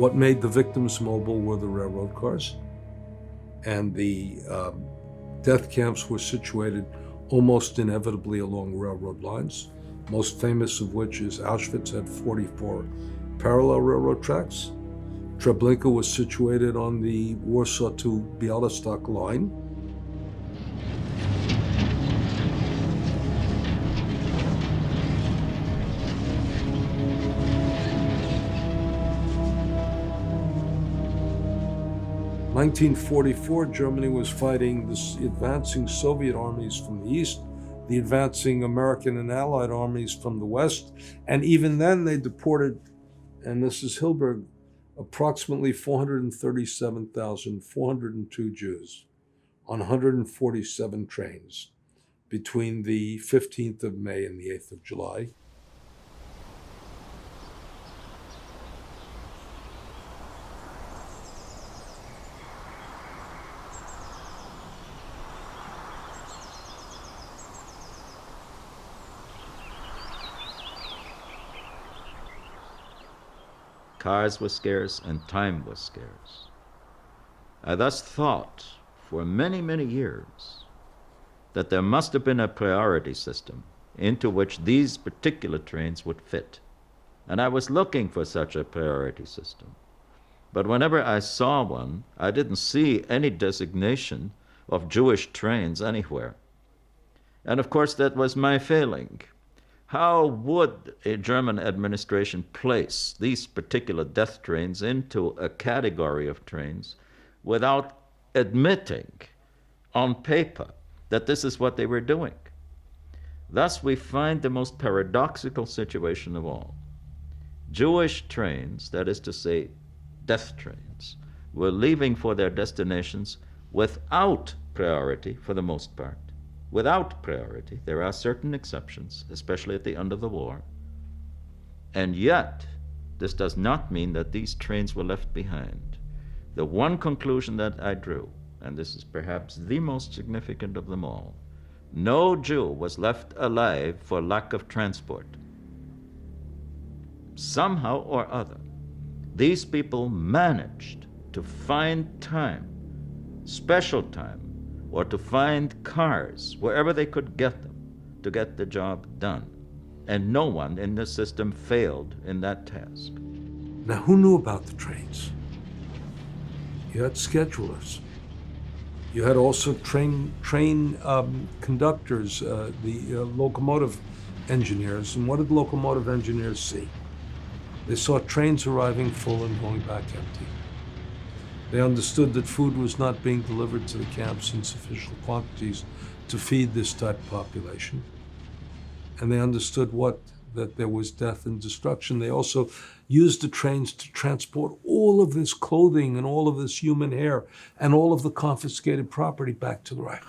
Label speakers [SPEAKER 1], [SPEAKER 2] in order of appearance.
[SPEAKER 1] What made the victims mobile were the railroad cars, and the death camps were situated almost inevitably along railroad lines, most famous of which is Auschwitz had 44 parallel railroad tracks. Treblinka was situated on the Warsaw to Białystok line. In 1944, Germany was fighting the advancing Soviet armies from the east, the advancing American and Allied armies from the west, and even then they deported, and this is Hilberg, approximately 437,402 Jews on 147 trains between the 15th of May and the 8th of July.
[SPEAKER 2] Cars were scarce and time was scarce. I thus thought for many, many years that there must have been a priority system into which these particular trains would fit. And I was looking for such a priority system. But whenever I saw one, I didn't see any designation of Jewish trains anywhere. And of course that was my failing. How would a German administration place these particular death trains into a category of trains without admitting on paper that this is what they were doing? Thus we find the most paradoxical situation of all. Jewish trains, that is to say, death trains, were leaving for their destinations without priority for the most part. Without priority. There are certain exceptions, especially at the end of the war. And yet, this does not mean that these trains were left behind. The one conclusion that I drew, and this is perhaps the most significant of them all, no Jew was left alive for lack of transport. Somehow or other, these people managed to find time, special time, or to find cars wherever they could get them to get the job done. And no one in the system failed in that task.
[SPEAKER 1] Now, who knew about the trains? You had schedulers. You had also train conductors, the locomotive engineers. And what did locomotive engineers see? They saw trains arriving full and going back empty. They understood that food was not being delivered to the camps in sufficient quantities to feed this type of population. And they understood that there was death and destruction. They also used the trains to transport all of this clothing and all of this human hair and all of the confiscated property back to the Reich.